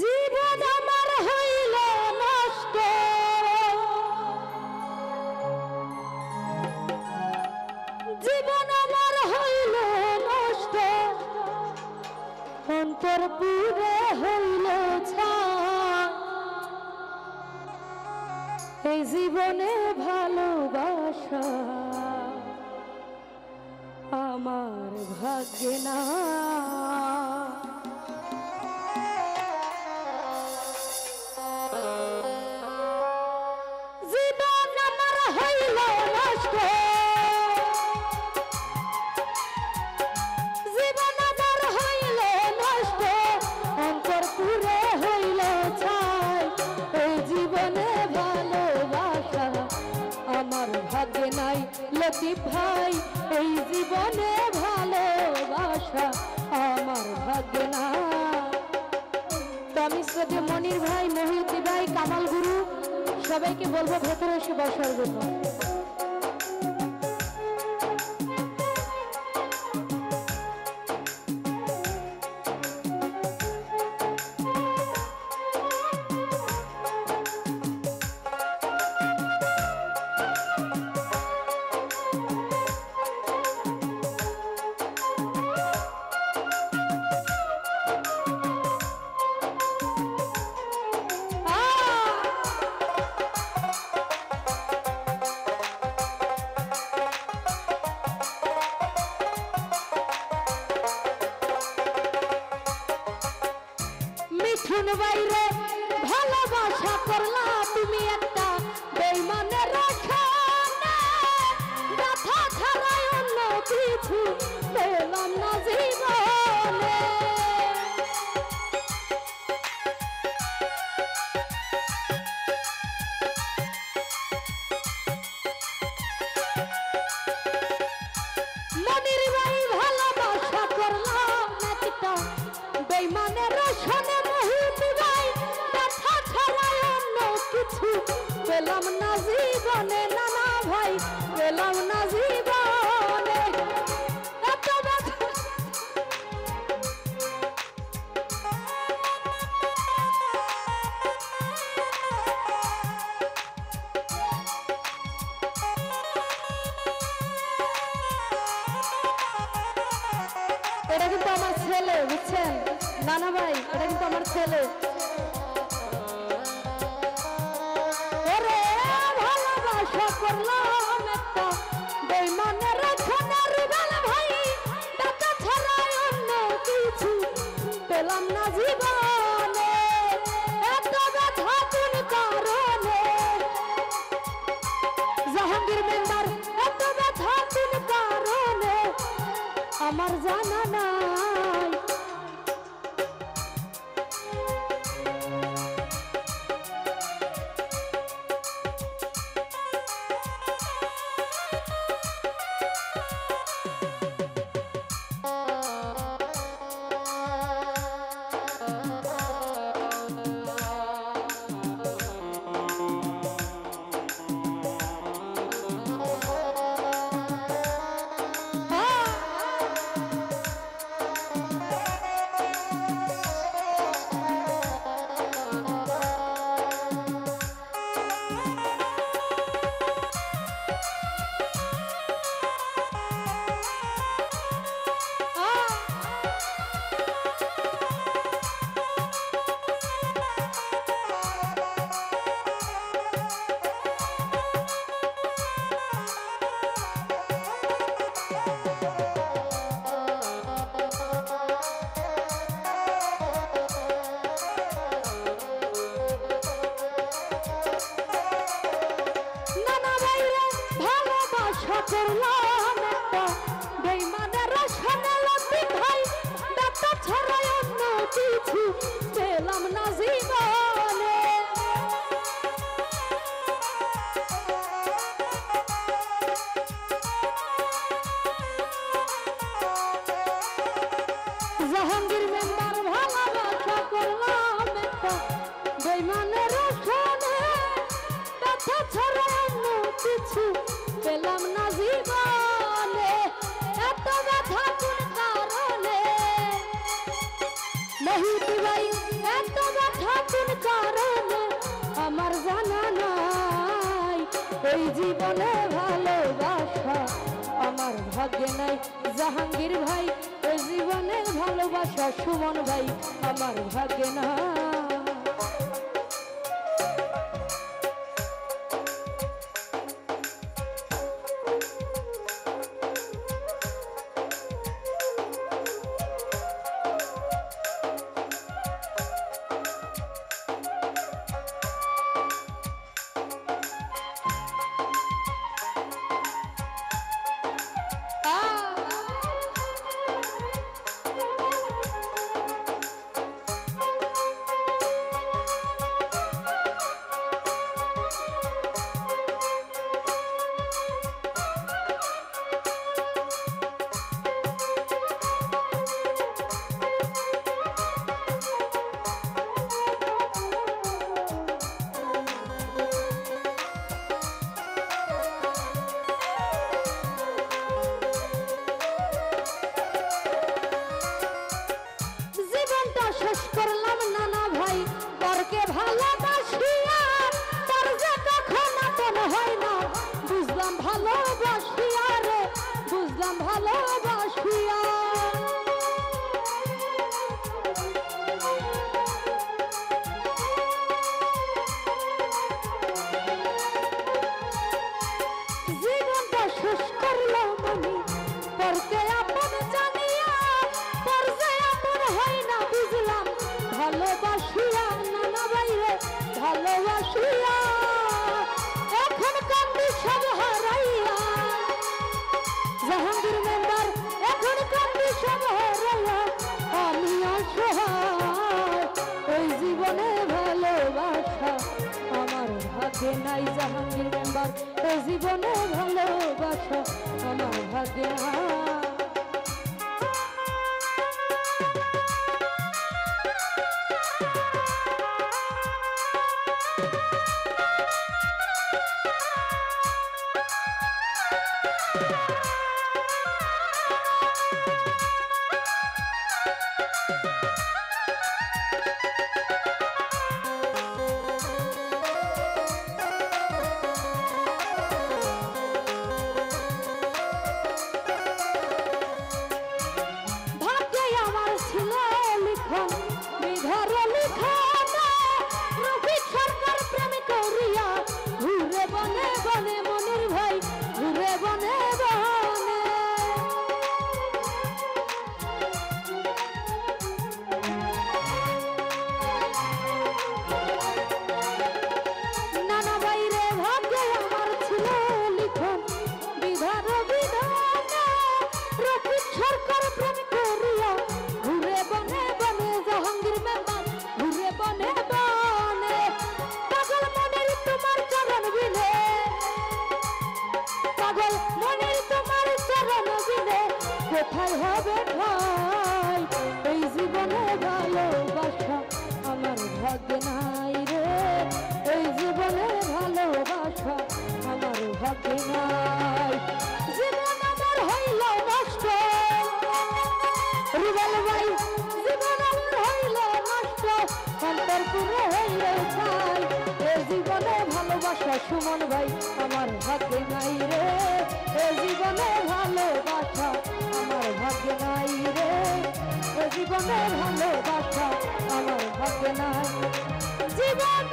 জীবন আমার হইল নষ্ট, জীবন আমার হইল নষ্ট, অন্তর পুরে হইল ছাই। এই জীবনে ভালোবাসা আমার ভাগ্যে না। জীবন আমার হইল নষ্ট, জীবন আমার হইল নষ্ট, অন্তর পুরে হইল ছাই। এই জীবনে ভালোবাসা আমার ভাগ্যে নাই লতিফ ভাই, এই জীবনে ভালোবাসা আমার ভাগ্যে না। তো আমি শ্রদ্ধেয় মনির ভাই, মহিউদ্দিন ভাই, কামাল গুরু সবাইকে বলবো ভেতরে এসে বসার জন্য। মিঠুন বাইরে ভালোবাসা করলা তুমি একটা বেইমানের রসনে, ব্যথা ছাড়াই অন্য কিছু পেলাম না জীবনে। মনির ভাই ভালোবাসা করলাম একটা বেইমানের রসনে, পেলাম না জীবনে, নানা ভাই পেলাম না জীবনে। এত ব্যথা এটা কিন্তু আমার ছেলে, বুঝছেন নানা ভাই, এটা কিন্তু আমার ছেলে। করলাম একটা বেইমানের রসনের রুবেল ভাই, টাকা ছাড়া অন্য কিছু পেলাম না জীবনে। এত ব্যথা কোন কারণে জাহাঙ্গীর মেম্বার, এত ব্যথা কোন কারণে আমার জানা নাই। করলাম একটা বেইমানের রসনে লতিফ ভাই, ব্যথা ছাড়া অন্য কিছু পেলাম না জীবনে। জাহাঙ্গীর মেম্বার ভালোবাসা করলাম একটা বেইমানের রসনে, ব্যথা ছাড়া অন্য কিছু পেলাম না জীবনে। এত ব্যথা কোন কারণে মহিতি ভাই এত ব্যথা কোন কারণে আমার জানা নাই, এই জীবনে ভালোবাসা আমার ভাগ্যে নাই। জাহাঙ্গীর ভাই এই জীবনে ভালোবাসা সুমন ভাই আমার ভাগ্যে নাই। শেষ করলাম নানা ভাই পরকে ভালোবাসিয়া, তোর যে কখন আপন হয় না বুঝলাম ভালোবাসিয়া রে, বুঝলাম ভালোবাসিয়া। জীবনটা শেষ করলাম আমি পরকে আপন জানিয়া, তোর যে আপন হয় না বুঝলাম ভালোবাসিয়া নানা বাইরে ভালোবাসিয়া। এখন কান্দি সব হারাইয়া জাহাঙ্গীর মেম্বার, এখন কান্দি সব হারাইয়া আমি অসহায়, ওই জীবনে ভালোবাসা আমার ভাগ্যে নাই। জাহাঙ্গীর মেম্বার ওই জীবনে ভালোবাসা আমার ভাগ্যে নাই। কোথায় হবে ঠাই, এই জীবনে ভালোবাসা আমার ভাগ্যে নাই রে, এই জীবনে ভালোবাসা আমার ভাগ্যে নাই। জীবন আমার হইল নষ্ট রুবেল ভাই, জীবন আমার হইল নষ্ট অন্তরপুরে হইল ছাই, এই জীবনে ভালোবাসা সুমন ভাই আমার ভাগ্যে নাই রে, এই জীবনে ভালোবাসা আমার ভাগ্যে নাই রে, এই জীবনে ভালোবাসা আমার ভাগ্যে নাই। জীবন